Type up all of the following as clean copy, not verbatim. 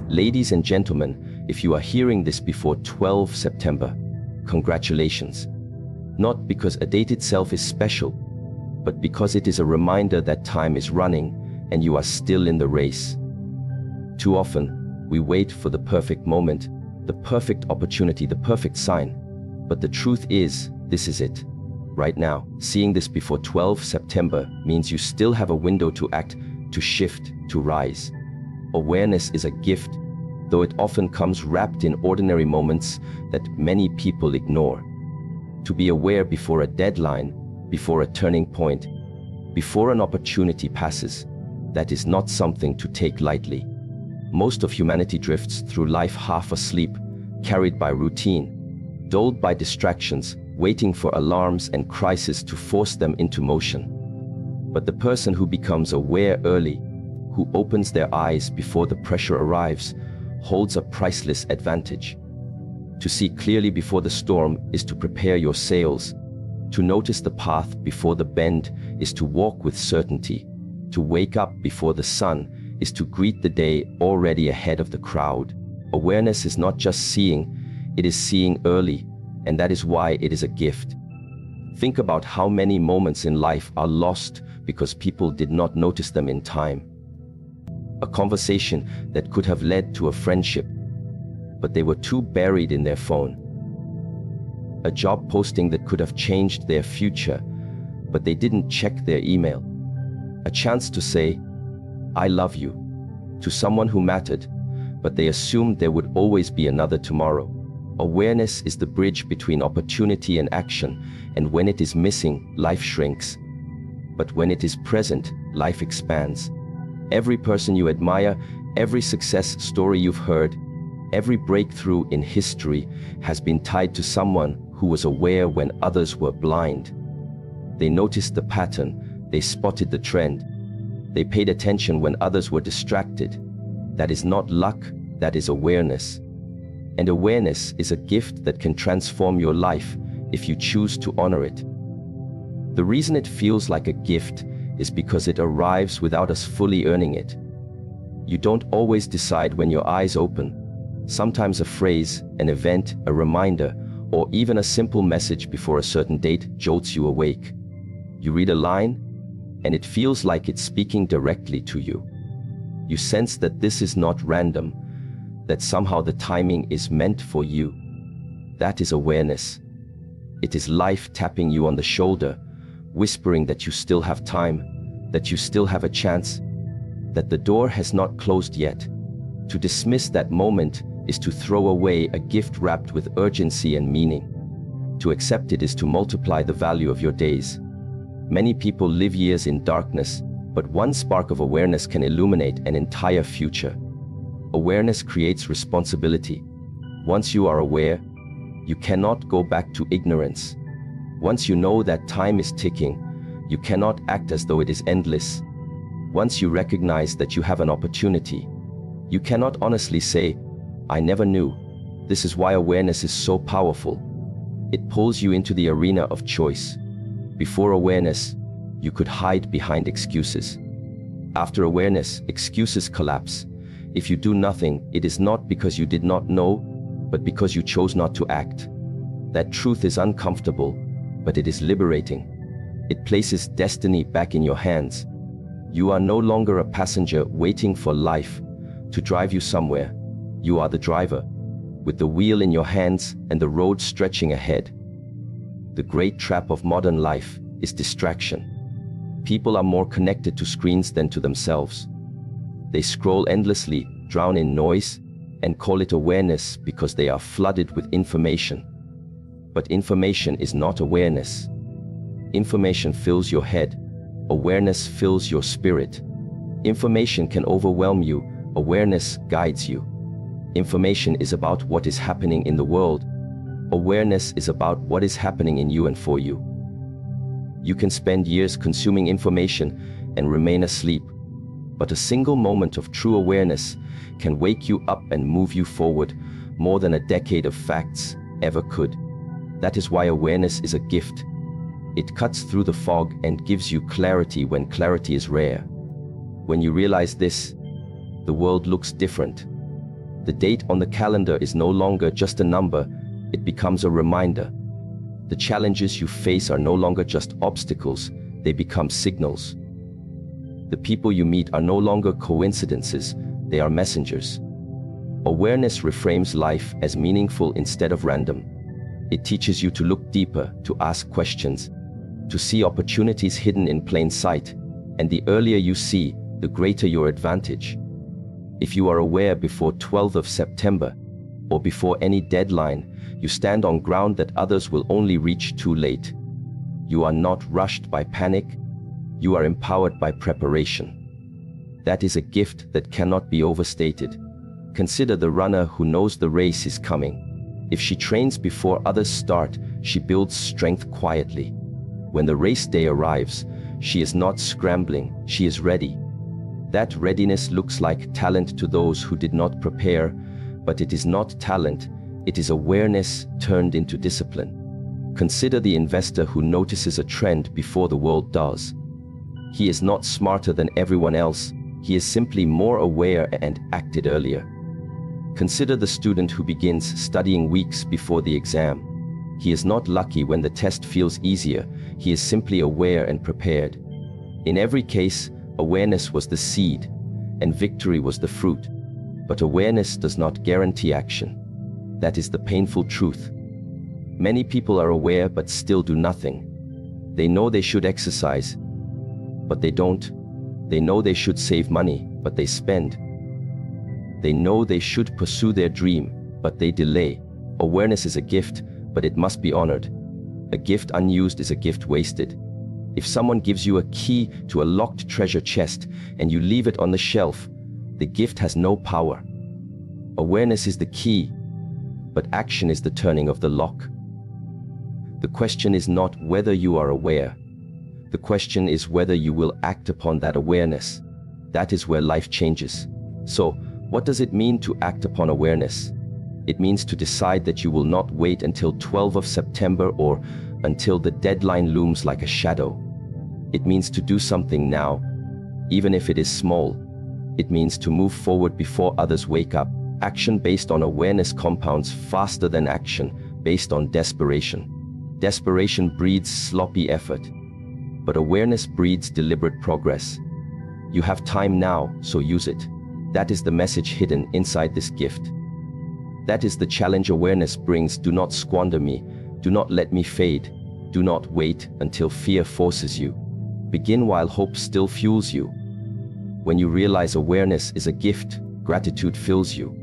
Ladies and gentlemen, if you are hearing this before 12 September, congratulations. Not because a date itself is special, but because it is a reminder that time is running and you are still in the race. Too often, we wait for the perfect moment, the perfect opportunity, the perfect sign. But the truth is, this is it. Right now, seeing this before 12 September means you still have a window to act, to shift, to rise. Awareness is a gift, though it often comes wrapped in ordinary moments that many people ignore. To be aware before a deadline, before a turning point, before an opportunity passes, that is not something to take lightly. Most of humanity drifts through life half asleep, carried by routine, dulled by distractions, waiting for alarms and crises to force them into motion. But the person who becomes aware early, who opens their eyes before the pressure arrives, holds a priceless advantage. To see clearly before the storm is to prepare your sails. To notice the path before the bend is to walk with certainty. To wake up before the sun is to greet the day already ahead of the crowd. Awareness is not just seeing, it is seeing early, and that is why it is a gift. Think about how many moments in life are lost because people did not notice them in time. A conversation that could have led to a friendship, but they were too buried in their phone. A job posting that could have changed their future, but they didn't check their email. A chance to say, "I love you," to someone who mattered, but they assumed there would always be another tomorrow. Awareness is the bridge between opportunity and action, and when it is missing, life shrinks. But when it is present, life expands. Every person you admire, every success story you've heard, every breakthrough in history has been tied to someone who was aware when others were blind. They noticed the pattern, they spotted the trend, they paid attention when others were distracted. That is not luck, that is awareness. And awareness is a gift that can transform your life if you choose to honor it. The reason it feels like a gift is because it arrives without us fully earning it. You don't always decide when your eyes open. Sometimes a phrase, an event, a reminder, or even a simple message before a certain date jolts you awake. You read a line, and it feels like it's speaking directly to you. You sense that this is not random, that somehow the timing is meant for you. That is awareness. It is life tapping you on the shoulder, whispering that you still have time, that you still have a chance, that the door has not closed yet. To dismiss that moment is to throw away a gift wrapped with urgency and meaning. To accept it is to multiply the value of your days. Many people live years in darkness, but one spark of awareness can illuminate an entire future. Awareness creates responsibility. Once you are aware, you cannot go back to ignorance. Once you know that time is ticking, you cannot act as though it is endless. Once you recognize that you have an opportunity, you cannot honestly say, "I never knew." This is why awareness is so powerful. It pulls you into the arena of choice. Before awareness, you could hide behind excuses. After awareness, excuses collapse. If you do nothing, it is not because you did not know, but because you chose not to act. That truth is uncomfortable, but it is liberating. It places destiny back in your hands. You are no longer a passenger waiting for life to drive you somewhere. You are the driver, with the wheel in your hands and the road stretching ahead. The great trap of modern life is distraction. People are more connected to screens than to themselves. They scroll endlessly, drown in noise, and call it awareness because they are flooded with information. But information is not awareness. Information fills your head. Awareness fills your spirit. Information can overwhelm you. Awareness guides you. Information is about what is happening in the world. Awareness is about what is happening in you and for you. You can spend years consuming information and remain asleep, but a single moment of true awareness can wake you up and move you forward more than a decade of facts ever could. That is why awareness is a gift. It cuts through the fog and gives you clarity when clarity is rare. When you realize this, the world looks different. The date on the calendar is no longer just a number, it becomes a reminder. The challenges you face are no longer just obstacles, they become signals. The people you meet are no longer coincidences, they are messengers. Awareness reframes life as meaningful instead of random. It teaches you to look deeper, to ask questions, to see opportunities hidden in plain sight, and the earlier you see, the greater your advantage. If you are aware before 12th of September, or before any deadline, you stand on ground that others will only reach too late. You are not rushed by panic, you are empowered by preparation. That is a gift that cannot be overstated. Consider the runner who knows the race is coming. If she trains before others start, she builds strength quietly. When the race day arrives, she is not scrambling, she is ready. That readiness looks like talent to those who did not prepare, but it is not talent, it is awareness turned into discipline. Consider the investor who notices a trend before the world does. He is not smarter than everyone else, he is simply more aware and acted earlier. Consider the student who begins studying weeks before the exam. He is not lucky when the test feels easier, he is simply aware and prepared. In every case, awareness was the seed, and victory was the fruit. But awareness does not guarantee action. That is the painful truth. Many people are aware but still do nothing. They know they should exercise, but they don't. They know they should save money, but they spend. They know they should pursue their dream, but they delay. Awareness is a gift, but it must be honored. A gift unused is a gift wasted. If someone gives you a key to a locked treasure chest and you leave it on the shelf, the gift has no power. Awareness is the key, but action is the turning of the lock. The question is not whether you are aware. The question is whether you will act upon that awareness. That is where life changes. So, what does it mean to act upon awareness? It means to decide that you will not wait until 12th of September or until the deadline looms like a shadow. It means to do something now, even if it is small. It means to move forward before others wake up. Action based on awareness compounds faster than action based on desperation. Desperation breeds sloppy effort, but awareness breeds deliberate progress. You have time now, so use it. That is the message hidden inside this gift. That is the challenge awareness brings. Do not squander me. Do not let me fade. Do not wait until fear forces you. Begin while hope still fuels you. When you realize awareness is a gift, gratitude fills you.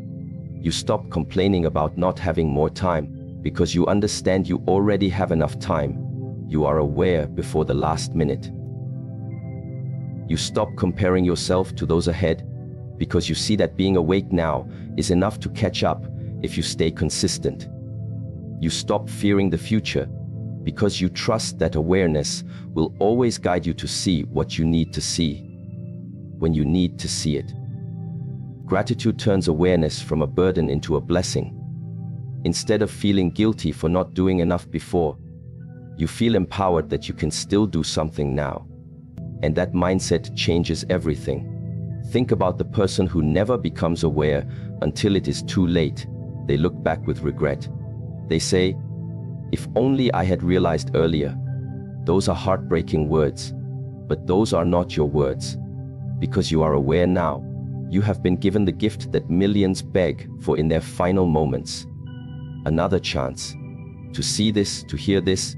You stop complaining about not having more time, because you understand you already have enough time. You are aware before the last minute. You stop comparing yourself to those ahead, because you see that being awake now is enough to catch up if you stay consistent. You stop fearing the future, because you trust that awareness will always guide you to see what you need to see, when you need to see it. Gratitude turns awareness from a burden into a blessing. Instead of feeling guilty for not doing enough before, you feel empowered that you can still do something now. And that mindset changes everything. Think about the person who never becomes aware until it is too late. They look back with regret. They say, "If only I had realized earlier." Those are heartbreaking words, but those are not your words. Because you are aware now, you have been given the gift that millions beg for in their final moments. Another chance. To see this, to hear this,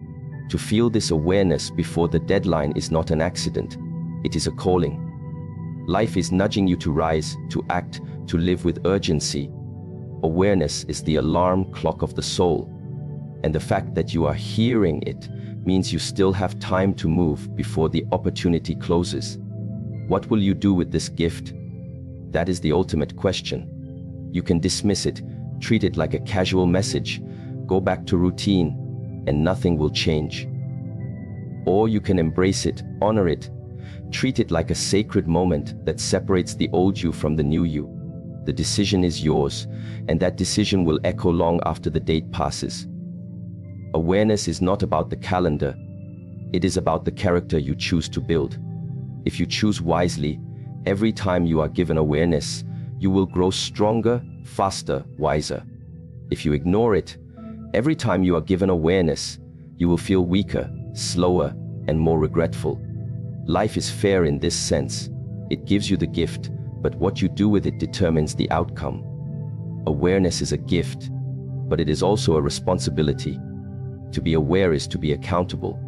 to feel this awareness before the deadline is not an accident. It is a calling. Life is nudging you to rise, to act, to live with urgency. Awareness is the alarm clock of the soul. And the fact that you are hearing it means you still have time to move before the opportunity closes. What will you do with this gift? That is the ultimate question. You can dismiss it, treat it like a casual message, go back to routine, and nothing will change. Or you can embrace it, honor it, treat it like a sacred moment that separates the old you from the new you. The decision is yours, and that decision will echo long after the date passes. Awareness is not about the calendar. It is about the character you choose to build. If you choose wisely, every time you are given awareness, you will grow stronger, faster, wiser. If you ignore it, every time you are given awareness, you will feel weaker, slower, and more regretful. Life is fair in this sense. It gives you the gift, but what you do with it determines the outcome. Awareness is a gift, but it is also a responsibility. To be aware is to be accountable.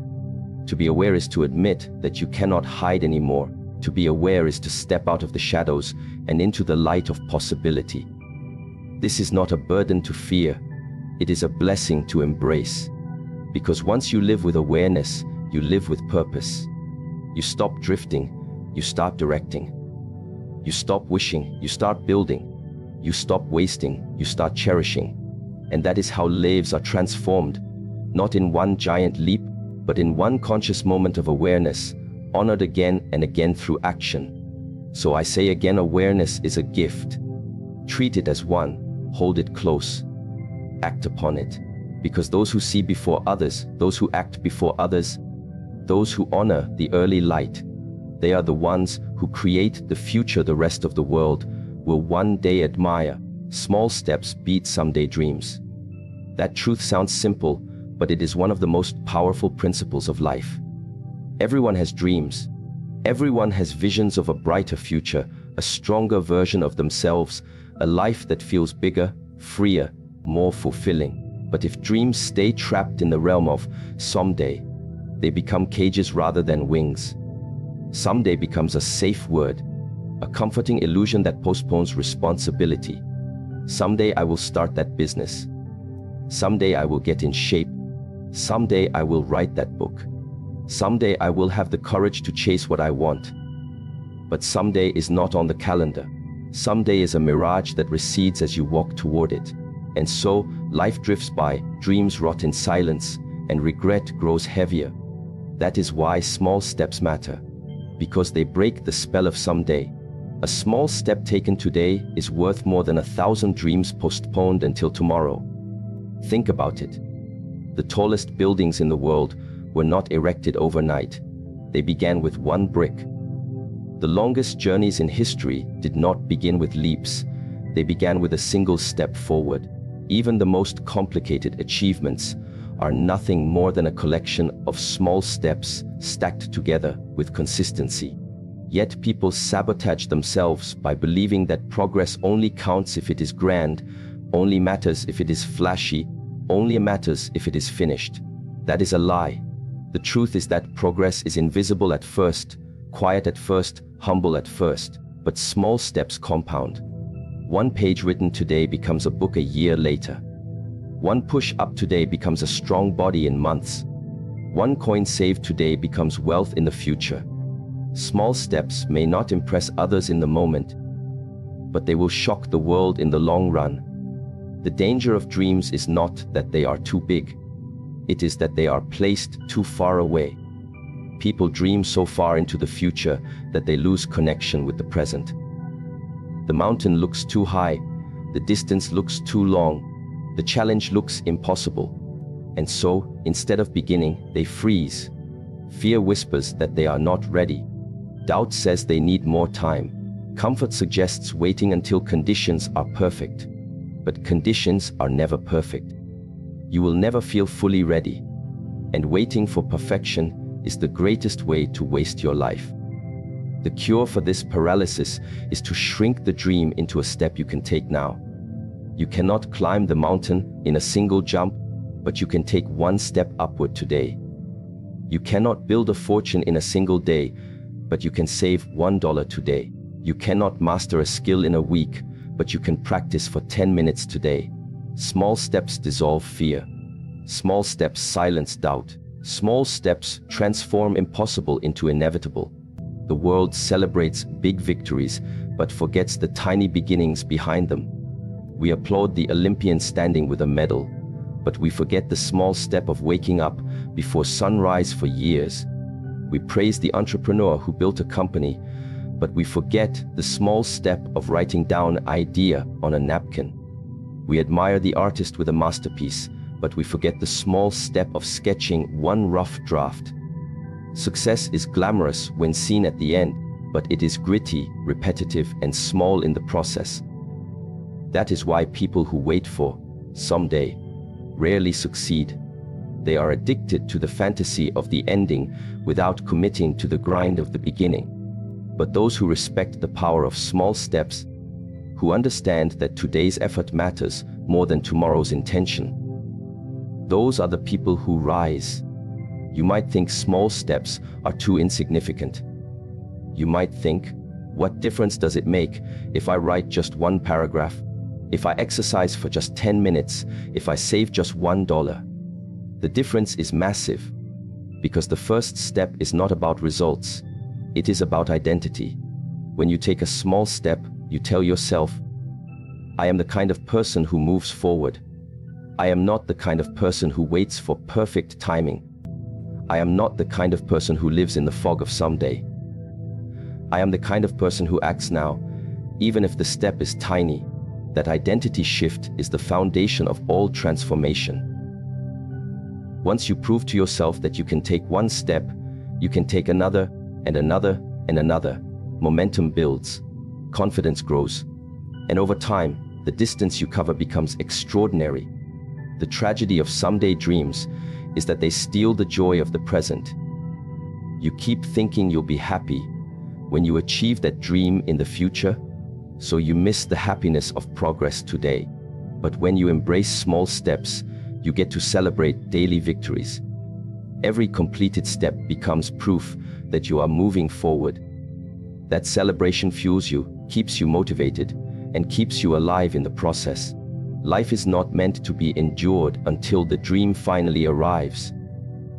To be aware is to admit that you cannot hide anymore. To be aware is to step out of the shadows and into the light of possibility. This is not a burden to fear. It is a blessing to embrace. Because once you live with awareness, you live with purpose. You stop drifting, you start directing. You stop wishing, you start building. You stop wasting, you start cherishing. And that is how lives are transformed, not in one giant leap, but in one conscious moment of awareness, honored again and again through action. So I say again, awareness is a gift. Treat it as one, hold it close, act upon it. Because those who see before others, those who act before others, those who honor the early light, they are the ones who create the future the rest of the world will one day admire. Small steps beat someday dreams. That truth sounds simple, but it is one of the most powerful principles of life. Everyone has dreams. Everyone has visions of a brighter future, a stronger version of themselves, a life that feels bigger, freer, more fulfilling. But if dreams stay trapped in the realm of someday, they become cages rather than wings. Someday becomes a safe word, a comforting illusion that postpones responsibility. Someday I will start that business. Someday I will get in shape. Someday I will write that book. Someday I will have the courage to chase what I want. But someday is not on the calendar. Someday is a mirage that recedes as you walk toward it. And so, life drifts by, dreams rot in silence, and regret grows heavier. That is why small steps matter. Because they break the spell of someday. A small step taken today is worth more than 1,000 dreams postponed until tomorrow. Think about it. The tallest buildings in the world were not erected overnight. They began with one brick. The longest journeys in history did not begin with leaps. They began with a single step forward. Even the most complicated achievements are nothing more than a collection of small steps stacked together with consistency. Yet people sabotage themselves by believing that progress only counts if it is grand, only matters if it is flashy, only matters if it is finished. That is a lie. The truth is that progress is invisible at first, quiet at first, humble at first, but small steps compound. One page written today becomes a book a year later. One push up today becomes a strong body in months. One coin saved today becomes wealth in the future. Small steps may not impress others in the moment, but they will shock the world in the long run. The danger of dreams is not that they are too big. It is that they are placed too far away. People dream so far into the future that they lose connection with the present. The mountain looks too high, the distance looks too long, the challenge looks impossible. And so, instead of beginning, they freeze. Fear whispers that they are not ready. Doubt says they need more time. Comfort suggests waiting until conditions are perfect. But conditions are never perfect. You will never feel fully ready. And waiting for perfection is the greatest way to waste your life. The cure for this paralysis is to shrink the dream into a step you can take now. You cannot climb the mountain in a single jump, but you can take one step upward today. You cannot build a fortune in a single day, but you can save $1 today. You cannot master a skill in a week, but you can practice for 10 minutes today. Small steps dissolve fear. Small steps silence doubt. Small steps transform impossible into inevitable. The world celebrates big victories, but forgets the tiny beginnings behind them. We applaud the Olympian standing with a medal, but we forget the small step of waking up before sunrise for years. We praise the entrepreneur who built a company, but we forget the small step of writing down an idea on a napkin. We admire the artist with a masterpiece, but we forget the small step of sketching one rough draft. Success is glamorous when seen at the end, but it is gritty, repetitive, and small in the process. That is why people who wait for someday rarely succeed. They are addicted to the fantasy of the ending without committing to the grind of the beginning. But those who respect the power of small steps, who understand that today's effort matters more than tomorrow's intention, those are the people who rise. You might think small steps are too insignificant. You might think, what difference does it make if I write just one paragraph? If I exercise for just 10 minutes? If I save just $1? The difference is massive, because the first step is not about results. It is about identity. When you take a small step, you tell yourself, I am the kind of person who moves forward. I am not the kind of person who waits for perfect timing. I am not the kind of person who lives in the fog of someday. I am the kind of person who acts now, even if the step is tiny. That identity shift is the foundation of all transformation. Once you prove to yourself that you can take one step, you can take another and another and another. Momentum builds, confidence grows, and over time, the distance you cover becomes extraordinary. The tragedy of someday dreams is that they steal the joy of the present. You keep thinking you'll be happy when you achieve that dream in the future, so you miss the happiness of progress today. But when you embrace small steps, you get to celebrate daily victories. Every completed step becomes proof that you are moving forward. That celebration fuels you, keeps you motivated, and keeps you alive in the process. Life is not meant to be endured until the dream finally arrives.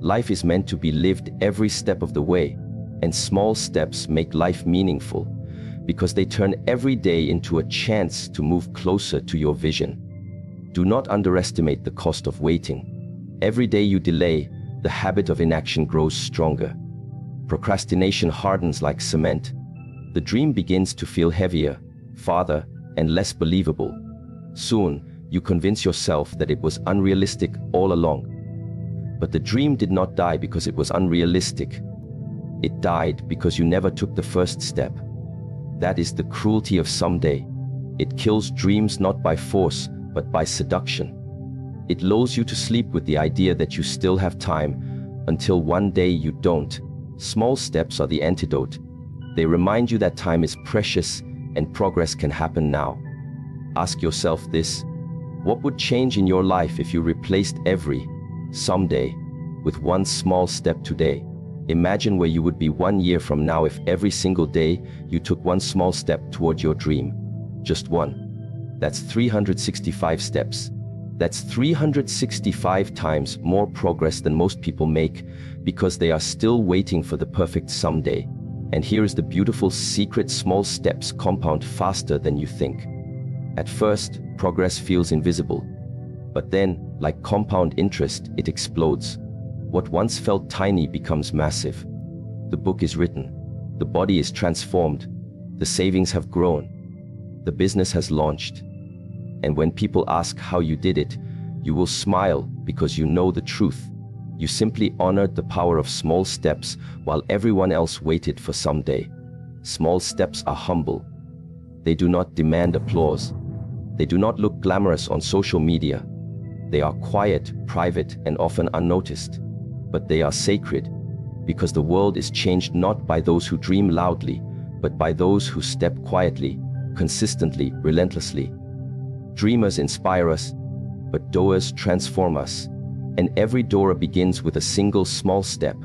Life is meant to be lived every step of the way, and small steps make life meaningful because they turn every day into a chance to move closer to your vision. Do not underestimate the cost of waiting. Every day you delay, the habit of inaction grows stronger. Procrastination hardens like cement. The dream begins to feel heavier, farther, and less believable. Soon, you convince yourself that it was unrealistic all along. But the dream did not die because it was unrealistic. It died because you never took the first step. That is the cruelty of someday. It kills dreams not by force, but by seduction. It lulls you to sleep with the idea that you still have time, until one day you don't. Small steps are the antidote. They remind you that time is precious and progress can happen now. Ask yourself this: what would change in your life if you replaced every someday with one small step today? Imagine where you would be 1 year from now if every single day you took one small step toward your dream. Just one. That's 365 steps. That's 365 times more progress than most people make because they are still waiting for the perfect someday. And here is the beautiful secret: small steps compound faster than you think. At first, progress feels invisible. But then, like compound interest, it explodes. What once felt tiny becomes massive. The book is written. The body is transformed. The savings have grown. The business has launched. And when people ask how you did it, you will smile because you know the truth. You simply honored the power of small steps while everyone else waited for someday. Small steps are humble. They do not demand applause. They do not look glamorous on social media. They are quiet, private, and often unnoticed. But they are sacred, because the world is changed not by those who dream loudly, but by those who step quietly, consistently, relentlessly. Dreamers inspire us, but doers transform us. And every doer begins with a single small step.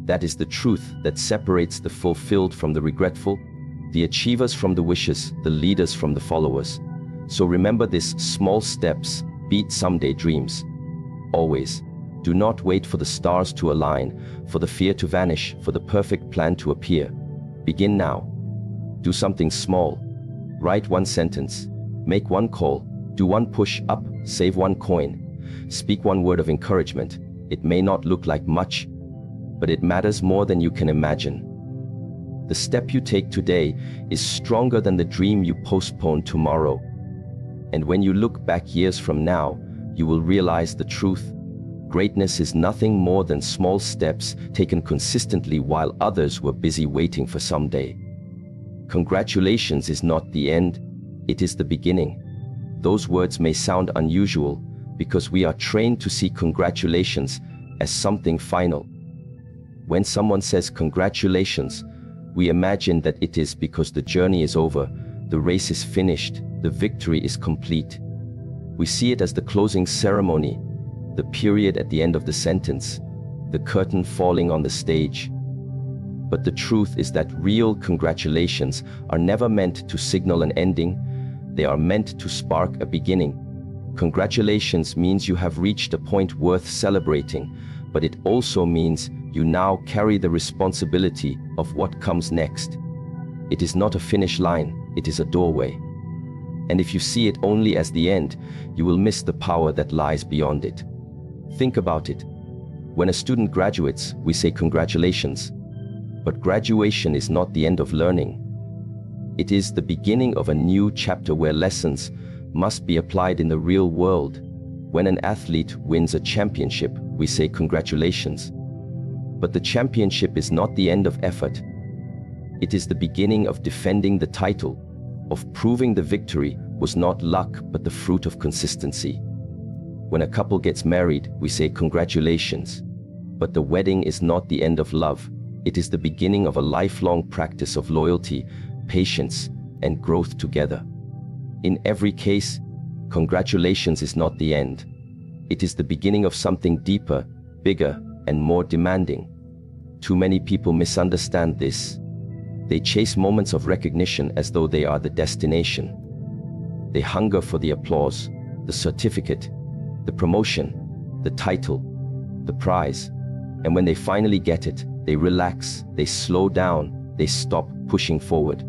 That is the truth that separates the fulfilled from the regretful, the achievers from the wishers, the leaders from the followers. So remember this: small steps beat someday dreams. Always. Do not wait for the stars to align, for the fear to vanish, for the perfect plan to appear. Begin now. Do something small. Write one sentence. Make one call. Do one push-up. Save one coin. Speak one word of encouragement. It may not look like much, but it matters more than you can imagine. The step you take today is stronger than the dream you postpone tomorrow. And when you look back years from now, you will realize the truth. Greatness is nothing more than small steps taken consistently while others were busy waiting for someday. Congratulations is not the end, it is the beginning. Those words may sound unusual because we are trained to see congratulations as something final. When someone says congratulations, we imagine that it is because the journey is over, the race is finished, the victory is complete. We see it as the closing ceremony, the period at the end of the sentence, the curtain falling on the stage. But the truth is that real congratulations are never meant to signal an ending, they are meant to spark a beginning. Congratulations means you have reached a point worth celebrating, but it also means you now carry the responsibility of what comes next. It is not a finish line, it is a doorway. And if you see it only as the end, you will miss the power that lies beyond it. Think about it. When a student graduates, we say congratulations. But graduation is not the end of learning. It is the beginning of a new chapter where lessons must be applied in the real world. When an athlete wins a championship, we say congratulations. But the championship is not the end of effort. It is the beginning of defending the title, of proving the victory was not luck but the fruit of consistency. When a couple gets married, we say congratulations. But the wedding is not the end of love. It is the beginning of a lifelong practice of loyalty, patience, and growth together. In every case, congratulations is not the end. It is the beginning of something deeper, bigger, and more demanding. Too many people misunderstand this. They chase moments of recognition as though they are the destination. They hunger for the applause, the certificate, the promotion, the title, the prize. And when they finally get it, they relax, they slow down, they stop pushing forward.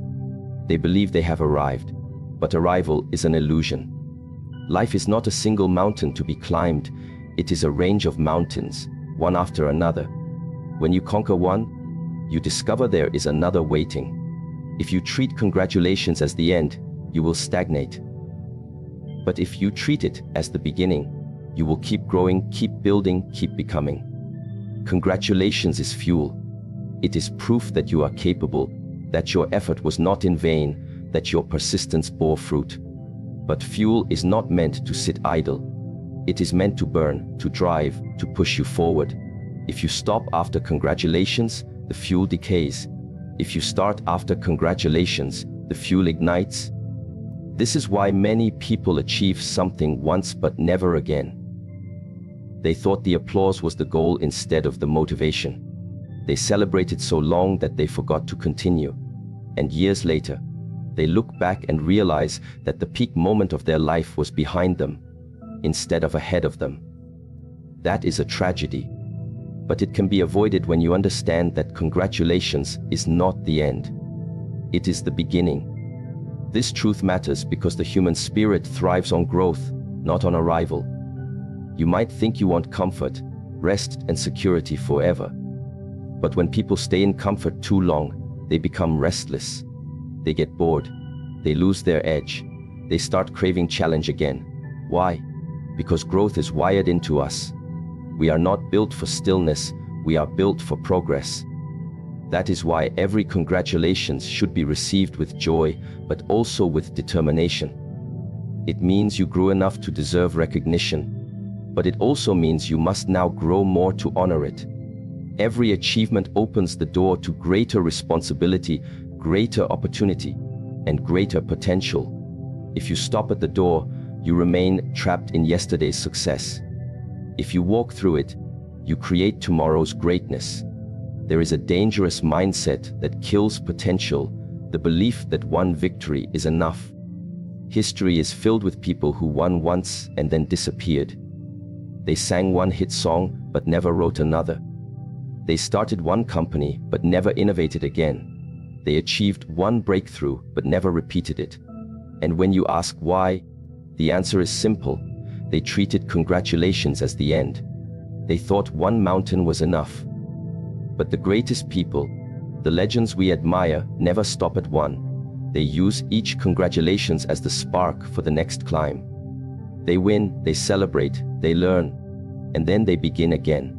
They believe they have arrived, but arrival is an illusion. Life is not a single mountain to be climbed, it is a range of mountains, one after another. When you conquer one, you discover there is another waiting. If you treat congratulations as the end, you will stagnate. But if you treat it as the beginning, you will keep growing, keep building, keep becoming. Congratulations is fuel. It is proof that you are capable, that your effort was not in vain, that your persistence bore fruit. But fuel is not meant to sit idle. It is meant to burn, to drive, to push you forward. If you stop after congratulations, the fuel decays. If you start after congratulations, the fuel ignites. This is why many people achieve something once but never again. They thought the applause was the goal instead of the motivation. They celebrated so long that they forgot to continue. And years later, they look back and realize that the peak moment of their life was behind them, instead of ahead of them. That is a tragedy. But it can be avoided when you understand that congratulations is not the end. It is the beginning. This truth matters because the human spirit thrives on growth, not on arrival. You might think you want comfort, rest, and security forever. But when people stay in comfort too long, they become restless. They get bored. They lose their edge. They start craving challenge again. Why? Because growth is wired into us. We are not built for stillness, we are built for progress. That is why every congratulations should be received with joy, but also with determination. It means you grew enough to deserve recognition, but it also means you must now grow more to honor it. Every achievement opens the door to greater responsibility, greater opportunity, and greater potential. If you stop at the door, you remain trapped in yesterday's success. If you walk through it, you create tomorrow's greatness. There is a dangerous mindset that kills potential, the belief that one victory is enough. History is filled with people who won once and then disappeared. They sang one hit song but never wrote another. They started one company but never innovated again. They achieved one breakthrough but never repeated it. And when you ask why, the answer is simple. They treated congratulations as the end. They thought one mountain was enough. But the greatest people, the legends we admire, never stop at one. They use each congratulations as the spark for the next climb. They win, they celebrate, they learn, and then they begin again.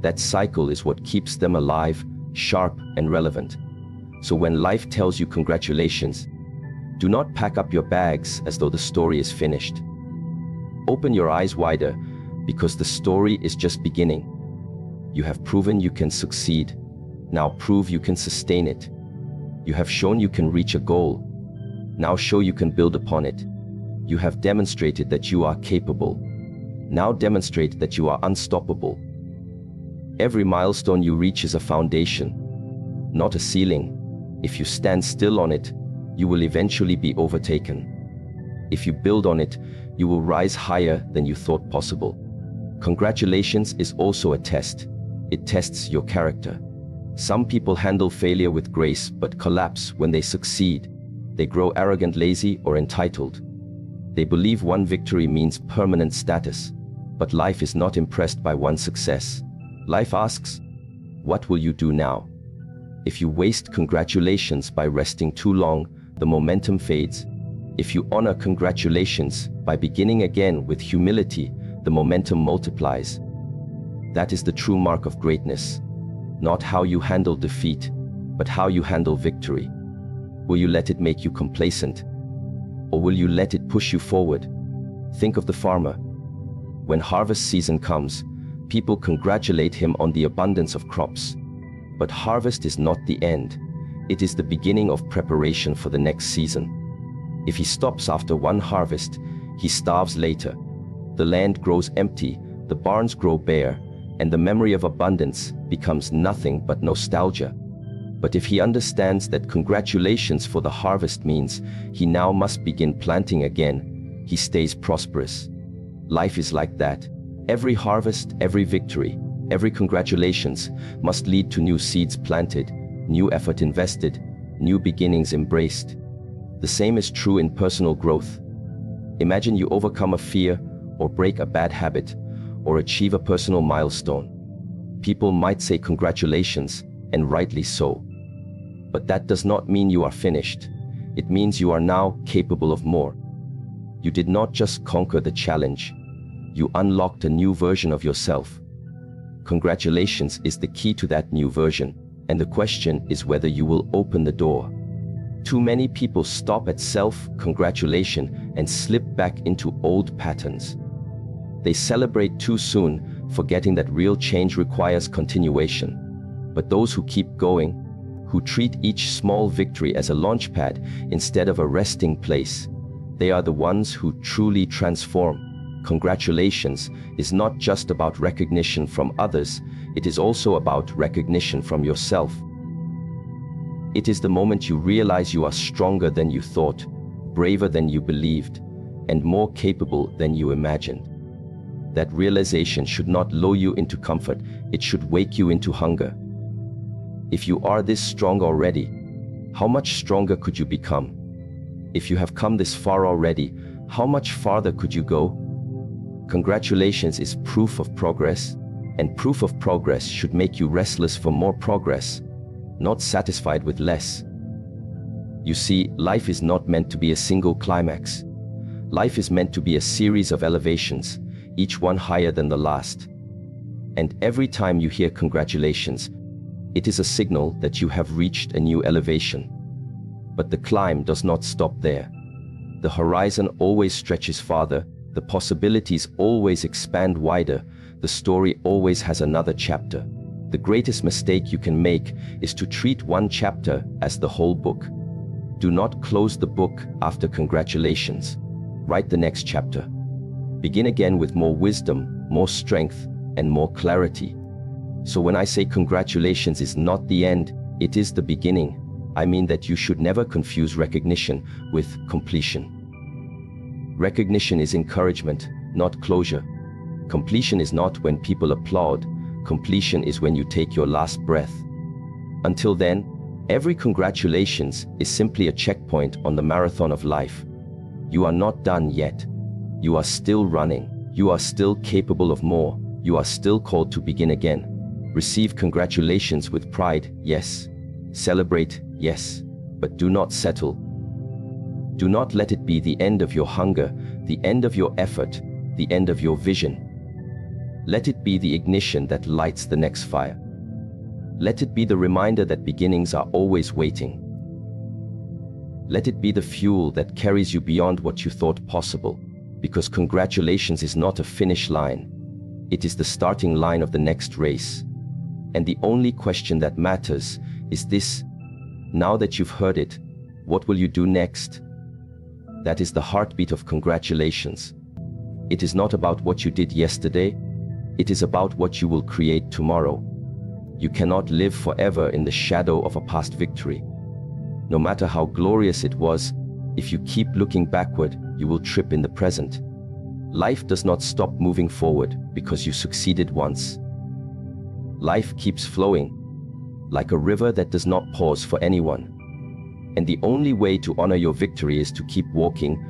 That cycle is what keeps them alive, sharp, and relevant. So when life tells you congratulations, Do not pack up your bags as though the story is finished. Open your eyes wider, because the story is just beginning. You have proven you can succeed. Now prove you can sustain it. You have shown you can reach a goal. Now show you can build upon it. You have demonstrated that you are capable. Now demonstrate that you are unstoppable. Every milestone you reach is a foundation, not a ceiling. If you stand still on it, you will eventually be overtaken. If you build on it, you will rise higher than you thought possible. Congratulations is also a test. It tests your character. Some people handle failure with grace but collapse when they succeed. They grow arrogant, lazy, or entitled. They believe one victory means permanent status. But life is not impressed by one success. Life asks, what will you do now? If you waste congratulations by resting too long, the momentum fades. If you honor congratulations by beginning again with humility, the momentum multiplies. That is the true mark of greatness. Not how you handle defeat, but how you handle victory. Will you let it make you complacent? Or will you let it push you forward? Think of the farmer. When harvest season comes, people congratulate him on the abundance of crops. But harvest is not the end. It is the beginning of preparation for the next season. If he stops after one harvest, he starves later. The land grows empty, the barns grow bare, and the memory of abundance becomes nothing but nostalgia. But if he understands that congratulations for the harvest means he now must begin planting again, he stays prosperous. Life is like that. Every harvest, every victory, every congratulations must lead to new seeds planted, new effort invested, new beginnings embraced. The same is true in personal growth. Imagine you overcome a fear, or break a bad habit, or achieve a personal milestone. People might say congratulations, and rightly so. But that does not mean you are finished. It means you are now capable of more. You did not just conquer the challenge. You unlocked a new version of yourself. Congratulations is the key to that new version, and the question is whether you will open the door. Too many people stop at self-congratulation and slip back into old patterns. They celebrate too soon, forgetting that real change requires continuation. But those who keep going, who treat each small victory as a launchpad instead of a resting place, they are the ones who truly transform. Congratulations is not just about recognition from others, it is also about recognition from yourself. It is the moment you realize you are stronger than you thought, braver than you believed, and more capable than you imagined. That realization should not lull you into comfort, it should wake you into hunger. If you are this strong already, how much stronger could you become? If you have come this far already, how much farther could you go? Congratulations is proof of progress, and proof of progress should make you restless for more progress, not satisfied with less. You see, life is not meant to be a single climax. Life is meant to be a series of elevations, each one higher than the last. And every time you hear congratulations, it is a signal that you have reached a new elevation. But the climb does not stop there. The horizon always stretches farther, the possibilities always expand wider, the story always has another chapter. The greatest mistake you can make is to treat one chapter as the whole book. Do not close the book after congratulations. Write the next chapter. Begin again with more wisdom, more strength, and more clarity. So when I say congratulations is not the end, it is the beginning, I mean that you should never confuse recognition with completion. Recognition is encouragement, not closure. Completion is not when people applaud. Completion is when you take your last breath. Until then, every congratulations is simply a checkpoint on the marathon of life. You are not done yet. You are still running. You are still capable of more. You are still called to begin again. Receive congratulations with pride, yes. Celebrate, yes. But do not settle. Do not let it be the end of your hunger, the end of your effort, the end of your vision. Let it be the ignition that lights the next fire. Let it be the reminder that beginnings are always waiting. Let it be the fuel that carries you beyond what you thought possible, because congratulations is not a finish line. It is the starting line of the next race. And the only question that matters is this: now that you've heard it, what will you do next? That is the heartbeat of congratulations. It is not about what you did yesterday. It is about what you will create tomorrow. You cannot live forever in the shadow of a past victory. No matter how glorious it was, if you keep looking backward, you will trip in the present. Life does not stop moving forward because you succeeded once. Life keeps flowing, like a river that does not pause for anyone. And the only way to honor your victory is to keep walking,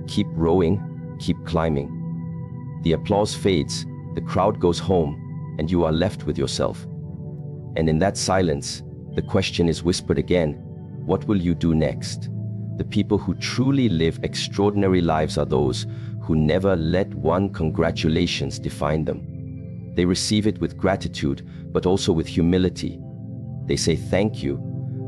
keep rowing, keep climbing. The applause fades, the crowd goes home, and you are left with yourself. And in that silence, the question is whispered again: what will you do next? The people who truly live extraordinary lives are those who never let one congratulations define them. They receive it with gratitude, but also with humility. They say thank you,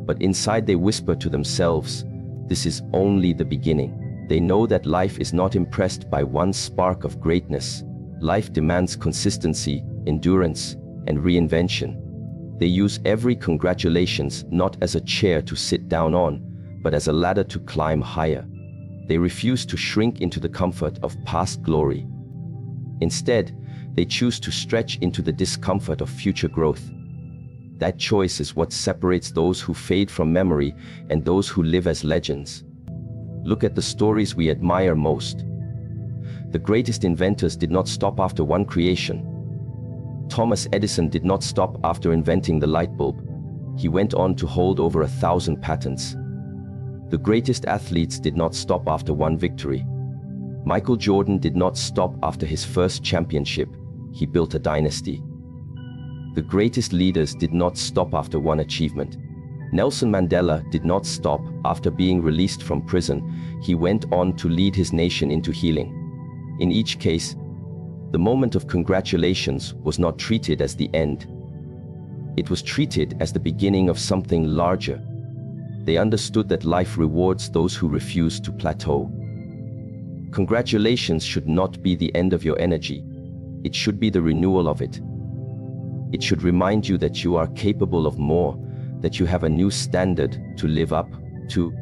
but inside they whisper to themselves, this is only the beginning. They know that life is not impressed by one spark of greatness. Life demands consistency, endurance, and reinvention. They use every congratulations not as a chair to sit down on, but as a ladder to climb higher. They refuse to shrink into the comfort of past glory. Instead, they choose to stretch into the discomfort of future growth. That choice is what separates those who fade from memory and those who live as legends. Look at the stories we admire most. The greatest inventors did not stop after one creation. Thomas Edison did not stop after inventing the light bulb. He went on to hold over 1,000 patents. The greatest athletes did not stop after one victory. Michael Jordan did not stop after his first championship. He built a dynasty. The greatest leaders did not stop after one achievement. Nelson Mandela did not stop after being released from prison. He went on to lead his nation into healing. In each case, the moment of congratulations was not treated as the end. It was treated as the beginning of something larger. They understood that life rewards those who refuse to plateau. Congratulations should not be the end of your energy. It should be the renewal of it. It should remind you that you are capable of more, that you have a new standard to live up to,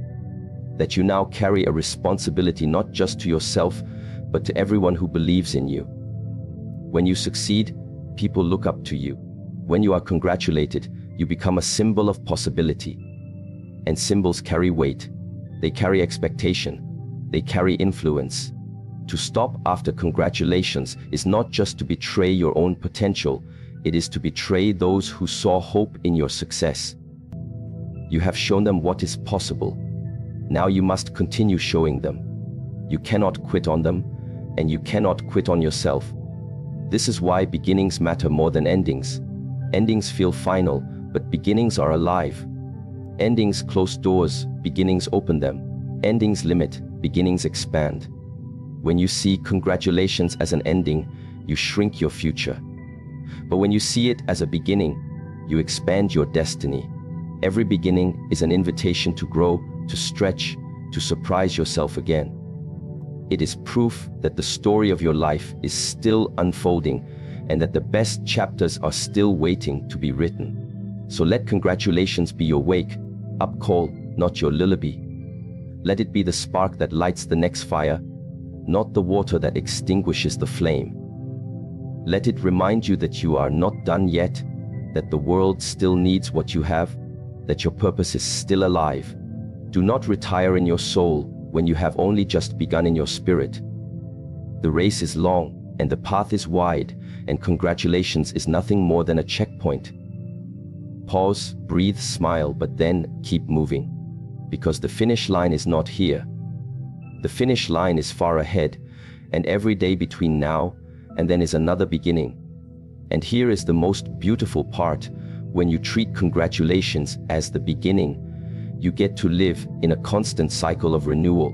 that you now carry a responsibility not just to yourself, but to everyone who believes in you. When you succeed, people look up to you. When you are congratulated, you become a symbol of possibility. And symbols carry weight. They carry expectation. They carry influence. To stop after congratulations is not just to betray your own potential, it is to betray those who saw hope in your success. You have shown them what is possible. Now you must continue showing them. You cannot quit on them, and you cannot quit on yourself. This is why beginnings matter more than endings. Endings feel final, but beginnings are alive. Endings close doors, beginnings open them. Endings limit, beginnings expand. When you see congratulations as an ending, you shrink your future. But when you see it as a beginning, you expand your destiny. Every beginning is an invitation to grow, to stretch, to surprise yourself again. It is proof that the story of your life is still unfolding and that the best chapters are still waiting to be written. So let congratulations be your wake-up call, not your lullaby. Let it be the spark that lights the next fire, not the water that extinguishes the flame. Let it remind you that you are not done yet, that the world still needs what you have, that your purpose is still alive. Do not retire in your soul when you have only just begun in your spirit. The race is long and the path is wide, and congratulations is nothing more than a checkpoint. Pause, breathe, smile, but then keep moving. Because the finish line is not here. The finish line is far ahead, and every day between now and then is another beginning. And here is the most beautiful part: when you treat congratulations as the beginning, you get to live in a constant cycle of renewal.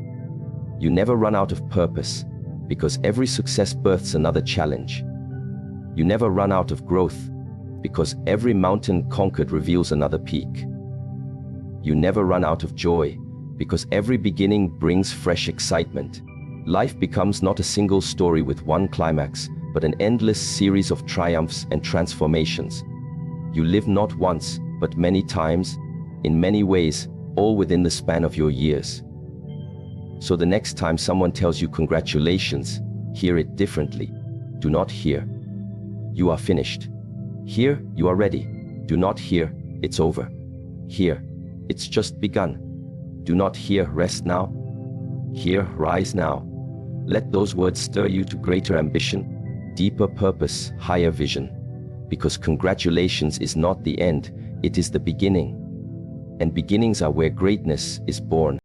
You never run out of purpose, because every success births another challenge. You never run out of growth, because every mountain conquered reveals another peak. You never run out of joy, Because every beginning brings fresh excitement. Life becomes not a single story with one climax, but an endless series of triumphs and transformations. You live not once, but many times, in many ways, all within the span of your years. So the next time someone tells you congratulations, hear it differently. Do not hear, you are finished. Hear, you are ready. Do not hear, it's over. Hear, it's just begun. Do not hear, rest now. Hear, rise now. Let those words stir you to greater ambition, deeper purpose, higher vision. Because congratulations is not the end, it is the beginning. And beginnings are where greatness is born.